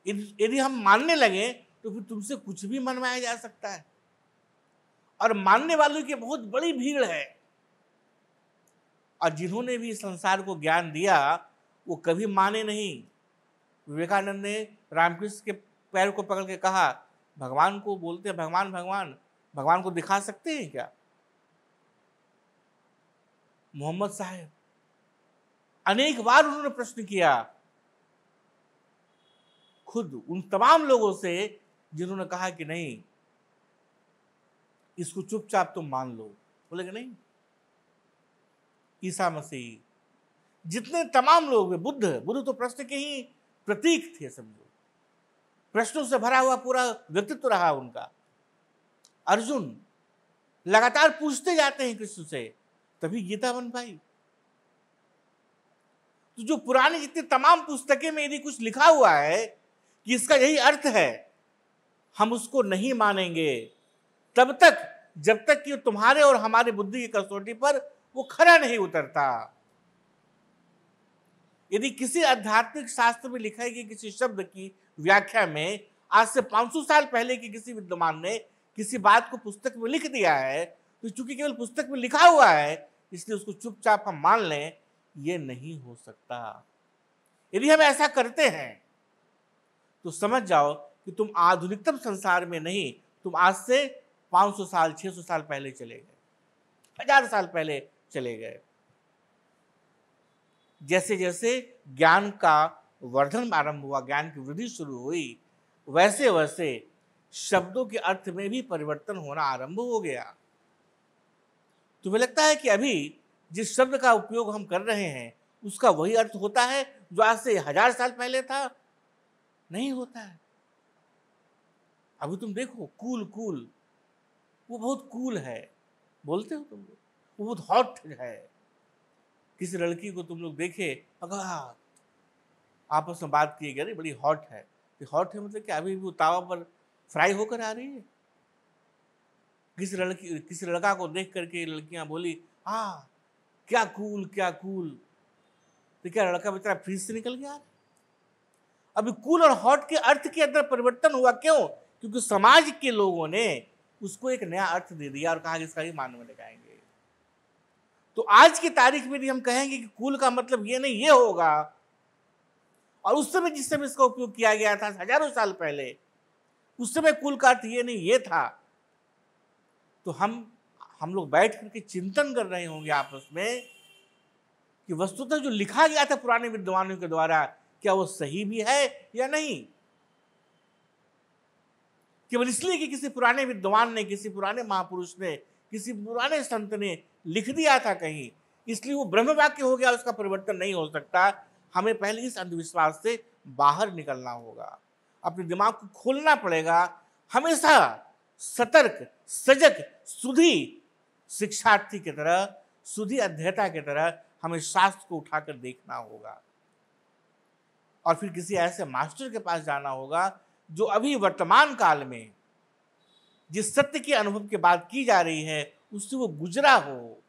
यदि हम मानने लगे तो फिर तुमसे कुछ भी मनवाया जा सकता है, और मानने वालों की बहुत बड़ी भीड़ है। और जिन्होंने भी संसार को ज्ञान दिया वो कभी माने नहीं। विवेकानंद ने रामकृष्ण के पैर को पकड़ के कहा, भगवान को बोलते हैं भगवान भगवान, भगवान को दिखा सकते हैं क्या? मोहम्मद साहब अनेक बार उन्होंने प्रश्न किया खुद उन तमाम लोगों से जिन्होंने कहा कि नहीं इसको चुपचाप तुम मान लो। बोले कि नहीं। ईसा मसीह, जितने तमाम लोग, बुद्ध तो प्रश्न के ही प्रतीक थे, समझो प्रश्नों से भरा हुआ पूरा व्यक्तित्व रहा उनका। अर्जुन लगातार पूछते जाते हैं कृष्ण से, तभी गीता बन पाई। तो जो पुरानी जितनी तमाम पुस्तकें में यदि कुछ लिखा हुआ है कि इसका यही अर्थ है, हम उसको नहीं मानेंगे तब तक जब तक कि तुम्हारे और हमारे बुद्धि की कसौटी पर वो खरा नहीं उतरता। यदि किसी आध्यात्मिक शास्त्र में लिखा है कि किसी शब्द की व्याख्या में आज से 500 साल पहले के किसी विद्वान ने किसी बात को पुस्तक में लिख दिया है, तो चूंकि केवल पुस्तक में लिखा हुआ है इसलिए उसको चुपचाप हम मान लें, ये नहीं हो सकता। यदि हम ऐसा करते हैं तो समझ जाओ कि तुम आधुनिकतम संसार में नहीं, तुम आज से 500 साल 600 साल पहले चले गए, 1000 साल पहले चले गए। जैसे जैसे ज्ञान का वर्धन आरंभ हुआ, ज्ञान की वृद्धि शुरू हुई, वैसे वैसे शब्दों के अर्थ में भी परिवर्तन होना आरंभ हो गया। तुम्हें लगता है कि अभी जिस शब्द का उपयोग हम कर रहे हैं उसका वही अर्थ होता है जो आज से 1000 साल पहले था? नहीं होता है। अभी तुम देखो कूल कूल, वो बहुत कूल है, बोलते हो तुम लोग, वो बहुत हॉट है। किसी लड़की को तुम लोग देखे, अगर आपस में बात की गई, बड़ी हॉट है। हॉट है मतलब कि अभी भी वो तावा पर फ्राई होकर आ रही है। किसी लड़का को देख करके लड़कियां बोली, हाँ क्या कूल क्या कूल, तो क्या लड़का बेचारा फ्रीज से निकल गया? अभी कूल और हॉट के अर्थ के अंदर परिवर्तन हुआ। क्यों? क्योंकि समाज के लोगों ने उसको एक नया अर्थ दे दिया और कहा कि इसका ही मान में लगाएंगे। तो आज की तारीख में भी हम कहेंगे कि कूल का मतलब ये नहीं, ये होगा। और उस समय जिस समय इसका उपयोग किया गया था हजारों साल पहले, उस समय कूल का अर्थ ये नहीं, ये था। तो हम लोग बैठ करके चिंतन कर रहे होंगे आपस में कि वस्तुतः जो लिखा गया था पुराने विद्वानों के द्वारा, क्या वो सही भी है या नहीं। केवल इसलिए कि किसी पुराने विद्वान ने, किसी पुराने महापुरुष ने, किसी पुराने संत ने लिख दिया था कहीं, इसलिए वो ब्रह्म वाक्य हो गया, उसका परिवर्तन नहीं हो सकता। हमें पहले इस अंधविश्वास से बाहर निकलना होगा, अपने दिमाग को खोलना पड़ेगा। हमेशा सतर्क, सजग, सुधी शिक्षार्थी की तरह, सुधी अध्येता की तरह हमें शास्त्र को उठाकर देखना होगा और फिर किसी ऐसे मास्टर के पास जाना होगा जो अभी वर्तमान काल में जिस सत्य के अनुभव की बात की जा रही है उससे वो गुजरा हो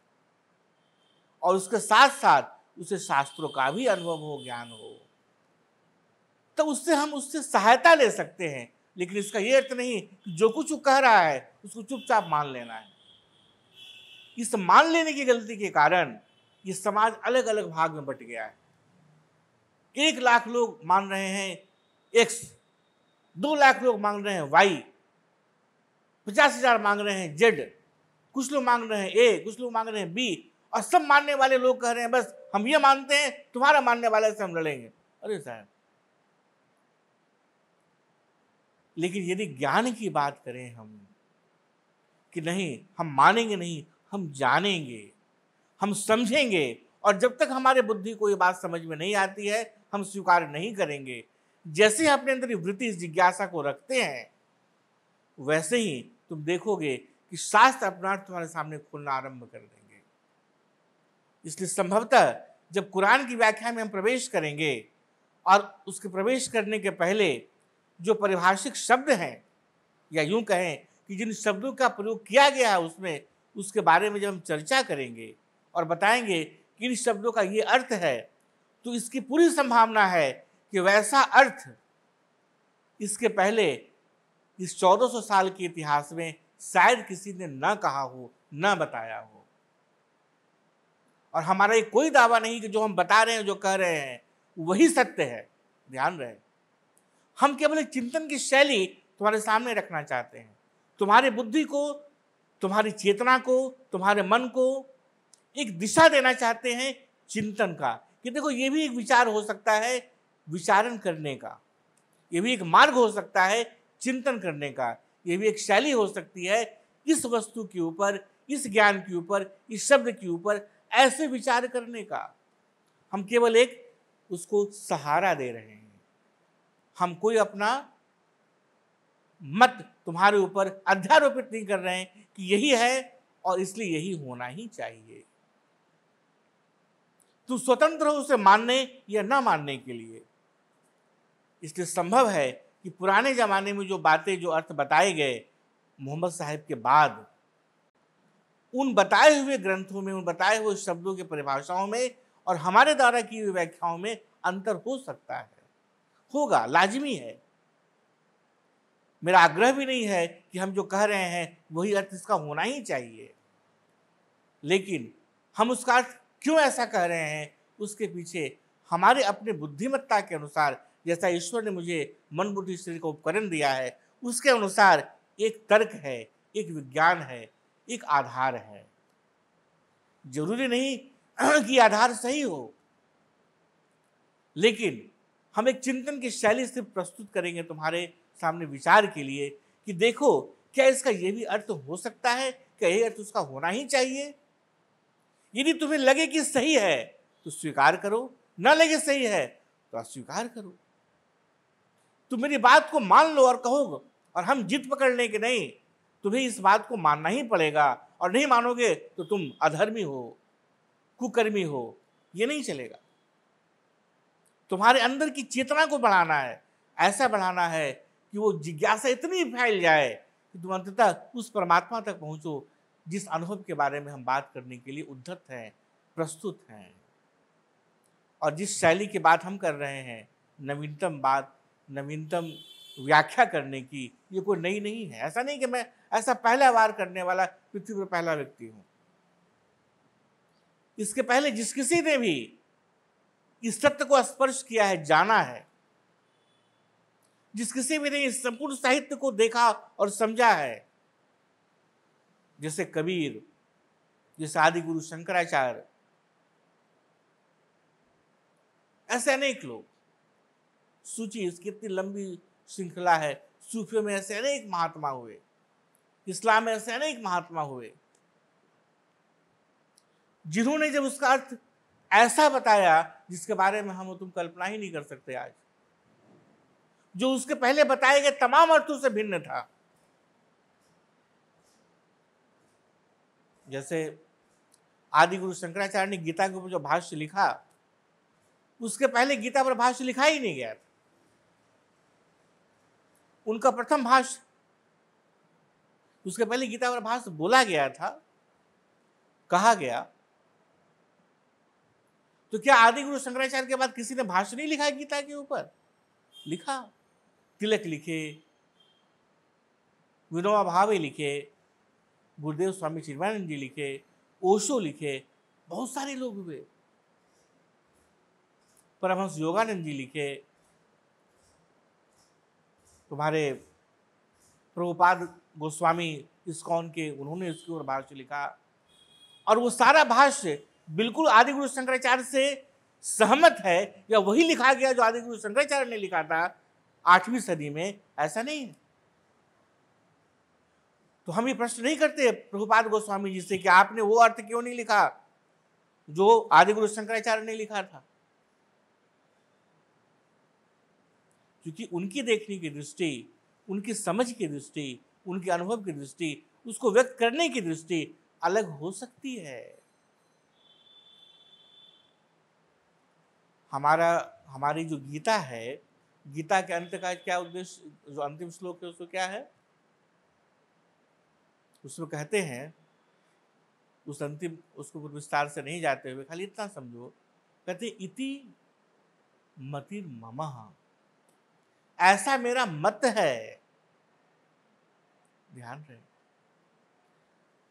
और उसके साथ साथ उसे शास्त्रों का भी अनुभव हो, ज्ञान हो, तो हम उससे सहायता ले सकते हैं। लेकिन इसका ये अर्थ नहीं कि जो कुछ वो कह रहा है उसको चुपचाप मान लेना है। इस मान लेने की गलती के कारण ये समाज अलग अलग भाग में बट गया है। 1 लाख लोग मान रहे हैं X, 2 लाख लोग मांग रहे हैं Y, 50,000 मांग रहे हैं Z, कुछ लोग मांग रहे हैं A, कुछ लोग मांग रहे हैं B, और सब मानने वाले लोग कह रहे हैं बस हम ये मानते हैं, तुम्हारा मानने वाले से हम लड़ेंगे। अरे साहब, लेकिन यदि ज्ञान की बात करें हम कि नहीं, हम मानेंगे नहीं, हम जानेंगे, हम समझेंगे, और जब तक हमारे बुद्धि को ये बात समझ में नहीं आती है हम स्वीकार नहीं करेंगे। जैसे अपने अंदर वृत्ति इस जिज्ञासा को रखते हैं वैसे ही तुम देखोगे कि शास्त्र अपना तुम्हारे सामने खुलना आरंभ कर देंगे। इसलिए संभवतः जब कुरान की व्याख्या में हम प्रवेश करेंगे और उसके प्रवेश करने के पहले जो परिभाषिक शब्द हैं, या यूं कहें कि जिन शब्दों का प्रयोग किया गया है उसमें, उसके बारे में जब हम चर्चा करेंगे और बताएंगे कि इन शब्दों का ये अर्थ है, तो इसकी पूरी संभावना है कि वैसा अर्थ इसके पहले इस 1400 साल के इतिहास में शायद किसी ने न कहा हो, न बताया हो। और हमारा ये कोई दावा नहीं कि जो हम बता रहे हैं, जो कह रहे हैं वही सत्य है, ध्यान रहे। हम केवल एक चिंतन की शैली तुम्हारे सामने रखना चाहते हैं, तुम्हारी बुद्धि को, तुम्हारी चेतना को, तुम्हारे मन को एक दिशा देना चाहते हैं चिंतन का, कि देखो ये भी एक विचार हो सकता है, विचारण करने का, ये भी एक मार्ग हो सकता है चिंतन करने का, ये भी एक शैली हो सकती है इस वस्तु के ऊपर, इस ज्ञान के ऊपर, इस शब्द के ऊपर ऐसे विचार करने का। हम केवल एक उसको सहारा दे रहे हैं, हम कोई अपना मत तुम्हारे ऊपर अध्यारोपित नहीं कर रहे हैं कि यही है और इसलिए यही होना ही चाहिए। तू स्वतंत्र हो उसे मानने या ना मानने के लिए। इसलिए संभव है कि पुराने जमाने में जो बातें, जो अर्थ बताए गए मोहम्मद साहब के बाद, उन बताए हुए ग्रंथों में, उन बताए हुए शब्दों की परिभाषाओं में और हमारे द्वारा की हुई व्याख्याओं में अंतर हो सकता है, होगा, लाजमी है। मेरा आग्रह भी नहीं है कि हम जो कह रहे हैं वही अर्थ इसका होना ही चाहिए, लेकिन हम उसका अर्थ क्यों ऐसा कह रहे हैं उसके पीछे हमारे अपने बुद्धिमत्ता के अनुसार, जैसा ईश्वर ने मुझे मन बुद्धि शरीर का उपकरण दिया है, उसके अनुसार एक तर्क है, एक विज्ञान है, एक आधार है। जरूरी नहीं कि आधार सही हो, लेकिन हम एक चिंतन की शैली से प्रस्तुत करेंगे तुम्हारे सामने विचार के लिए कि देखो क्या इसका ये भी अर्थ हो सकता है, क्या यही अर्थ उसका होना ही चाहिए। यदि तुम्हें लगे कि सही है तो स्वीकार करो, न लगे सही है तो अस्वीकार करो। तुम मेरी बात को मान लो और कहो, और हम जिद पकड़ लें कि नहीं तुम्हें इस बात को मानना ही पड़ेगा, और नहीं मानोगे तो तुम अधर्मी हो, कुकर्मी हो, ये नहीं चलेगा। तुम्हारे अंदर की चेतना को बढ़ाना है, ऐसा बढ़ाना है कि वो जिज्ञासा इतनी फैल जाए कि तुम अंततः उस परमात्मा तक पहुंचो जिस अनुभव के बारे में हम बात करने के लिए उद्धत हैं, प्रस्तुत हैं। और जिस शैली की बात हम कर रहे हैं, नवीनतम बात, नवीनतम व्याख्या करने की, ये कोई नई नहीं है। ऐसा नहीं कि मैं ऐसा पहला बार करने वाला पृथ्वी पर पहला व्यक्ति हूं। इसके पहले जिस किसी ने भी इस सत्य को स्पर्श किया है, जाना है, जिस किसी भी ने इस संपूर्ण साहित्य को देखा और समझा है, जैसे कबीर, जैसे आदि गुरु शंकराचार्य, ऐसे अनेक लोग, सूची इसकी इतनी लंबी श्रृंखला है। सूफियों में ऐसे अनेक महात्मा हुए, इस्लाम में ऐसे अनेक महात्मा हुए, जिन्होंने जब उसका अर्थ ऐसा बताया जिसके बारे में हम तुम कल्पना ही नहीं कर सकते आज, जो उसके पहले बताए गए तमाम अर्थों से भिन्न था। जैसे आदि गुरु शंकराचार्य ने गीता के ऊपर जो भाष्य लिखा, उसके पहले गीता पर भाष्य लिखा ही नहीं गया था। उनका प्रथम भाष्य, उसके पहले गीता पर भाष्य बोला गया था, कहा गया। तो क्या आदि गुरु शंकराचार्य के बाद किसी ने भाष्य नहीं लिखा गीता के ऊपर? लिखा। तिलक लिखे, विनोबा भावे लिखे, गुरुदेव स्वामी चिन्मयानंद जी लिखे, ओशो लिखे, बहुत सारे लोग हुए, परमहंस योगानंद जी लिखे, तुम्हारे प्रभुपाद गोस्वामी इस्कॉन के, उन्होंने इसके ऊपर भाष्य लिखा। और वो सारा भाष्य बिल्कुल आदि गुरु शंकराचार्य से सहमत है, या वही लिखा गया जो आदि गुरु शंकराचार्य ने लिखा था 8वीं सदी में, ऐसा नहीं है। तो हम ये प्रश्न नहीं करते प्रभुपाद गोस्वामी जी से कि आपने वो अर्थ क्यों नहीं लिखा जो आदि गुरु शंकराचार्य ने लिखा था, क्योंकि उनकी देखने की दृष्टि, उनकी समझ की दृष्टि, उनके अनुभव की दृष्टि, उसको व्यक्त करने की दृष्टि अलग हो सकती है। हमारी जो गीता है, गीता के अंत का क्या उद्देश्य, जो अंतिम श्लोक है उसको क्या है, उसमें कहते हैं, उस अंतिम, उसको विस्तार से नहीं जाते हुए खाली इतना समझो, कहते इति मतिर ममः, ऐसा मेरा मत है। ध्यान रहे,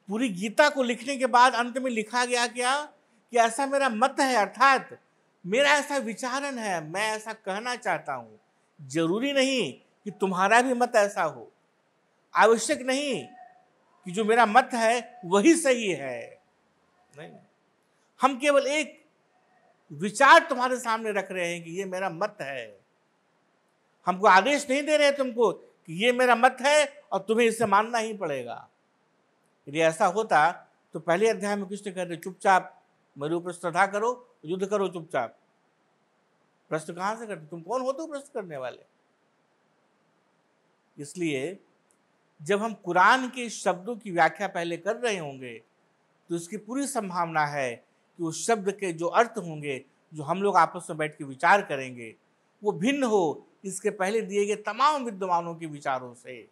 पूरी गीता को लिखने के बाद अंत में लिखा गया क्या कि ऐसा मेरा मत है, अर्थात मेरा ऐसा विचारन है, मैं ऐसा कहना चाहता हूं। जरूरी नहीं कि तुम्हारा भी मत ऐसा हो, आवश्यक नहीं कि जो मेरा मत है वही सही है, नहीं। हम केवल एक विचार तुम्हारे सामने रख रहे हैं कि ये मेरा मत है। हमको आदेश नहीं दे रहे तुमको कि ये मेरा मत है और तुम्हें इसे मानना ही पड़ेगा। यदि ऐसा होता तो पहले अध्याय में कृष्ण कहते चुपचाप मेरे ऊपर श्रद्धा करो, युद्ध करो चुपचाप। प्रश्न कहां से करते, तुम कौन होते हो प्रश्न करने वाले? इसलिए जब हम कुरान के शब्दों की व्याख्या पहले कर रहे होंगे तो इसकी पूरी संभावना है कि उस शब्द के जो अर्थ होंगे, जो हम लोग आपस में बैठ के विचार करेंगे, वो भिन्न हो इसके पहले दिए गए तमाम विद्वानों के विचारों से।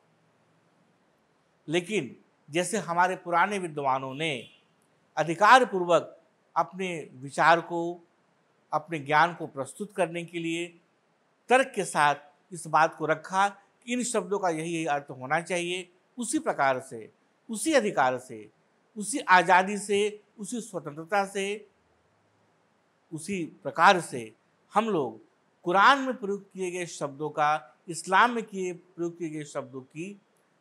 लेकिन जैसे हमारे पुराने विद्वानों ने अधिकार पूर्वक अपने विचार को, अपने ज्ञान को प्रस्तुत करने के लिए तर्क के साथ इस बात को रखा कि इन शब्दों का यही यही अर्थ होना चाहिए। उसी प्रकार से, उसी अधिकार से, उसी आज़ादी से, उसी स्वतंत्रता से, उसी प्रकार से हम लोग कुरान में प्रयोग किए गए शब्दों का, इस्लाम में प्रयोग किए गए शब्दों की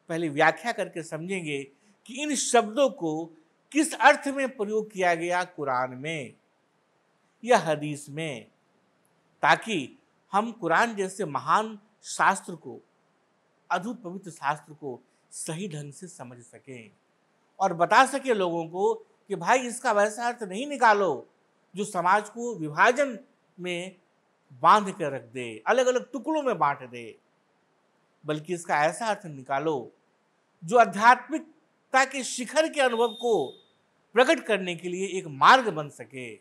पहले व्याख्या करके समझेंगे कि इन शब्दों को किस अर्थ में प्रयोग किया गया कुरान में या हदीस में, ताकि हम कुरान जैसे महान शास्त्र को, अद्भुत पवित्र शास्त्र को सही ढंग से समझ सकें और बता सके लोगों को कि भाई इसका वैसा अर्थ नहीं निकालो जो समाज को विभाजन में बांध कर रख दे, अलग अलग टुकड़ों में बांट दे, बल्कि इसका ऐसा अर्थ निकालो जो आध्यात्मिकता के शिखर के अनुभव को प्रकट करने के लिए एक मार्ग बन सके,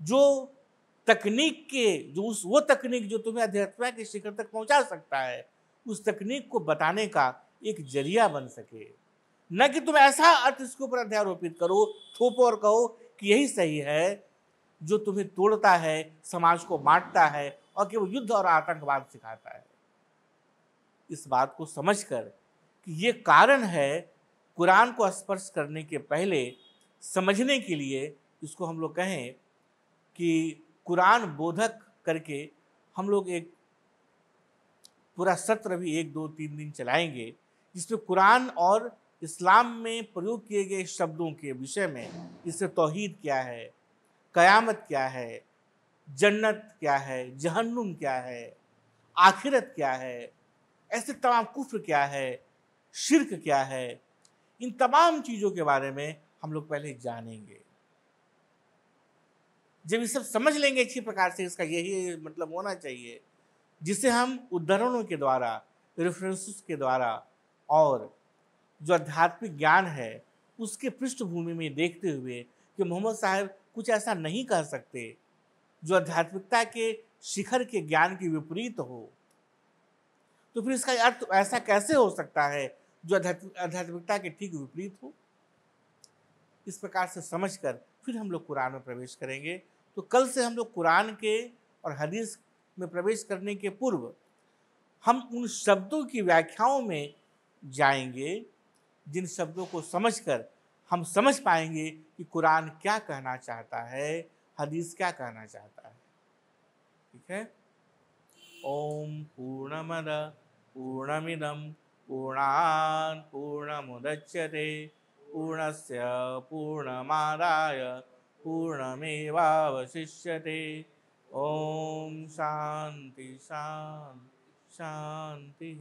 जो तकनीक के वो तकनीक जो तुम्हें आध्यात्मिकता के शिखर तक पहुंचा सकता है, उस तकनीक को बताने का एक जरिया बन सके। न कि तुम ऐसा अर्थ इसके ऊपर अध्यारोपित करो, थोपो और कहो कि यही सही है, जो तुम्हें तोड़ता है, समाज को बांटता है और केवल युद्ध और आतंकवाद सिखाता है। इस बात को समझकर कि ये कारण है कुरान को स्पर्श करने के पहले समझने के लिए, इसको हम लोग कहें कि कुरान बोधक करके हम लोग एक पूरा सत्र भी 1 2 3 दिन चलाएंगे, जिसमें कुरान और इस्लाम में प्रयोग किए गए शब्दों के विषय में, इससे तौहीद क्या है, कयामत क्या है, जन्नत क्या है, जहन्नुम क्या है, आखिरत क्या है, ऐसे तमाम कुफ्र क्या है, शिर्क क्या है, इन तमाम चीज़ों के बारे में हम लोग पहले जानेंगे। जब ये सब समझ लेंगे अच्छी प्रकार से, इसका यही मतलब होना चाहिए, जिसे हम उद्धरणों के द्वारा, रेफरेंसेस के द्वारा और जो आध्यात्मिक ज्ञान है उसके पृष्ठभूमि में देखते हुए कि मोहम्मद साहब कुछ ऐसा नहीं कह सकते जो आध्यात्मिकता के शिखर के ज्ञान के विपरीत हो, तो फिर इसका अर्थ ऐसा कैसे हो सकता है जो आध्यात्मिकता के ठीक विपरीत हो। इस प्रकार से समझकर फिर हम लोग कुरान में प्रवेश करेंगे। तो कल से हम लोग कुरान के और हदीस में प्रवेश करने के पूर्व हम उन शब्दों की व्याख्याओं में जाएंगे, जिन शब्दों को समझकर हम समझ पाएंगे कि कुरान क्या कहना चाहता है, हदीस क्या कहना चाहता है। ठीक है। ओम पूर्णमद पूर्णमिदं पूर्णात् पूर्णमुदच्यते पूर्णस्य पूर्णमादाय पूर्णमेवावशिष्यते। ओम शांति शांति शांति।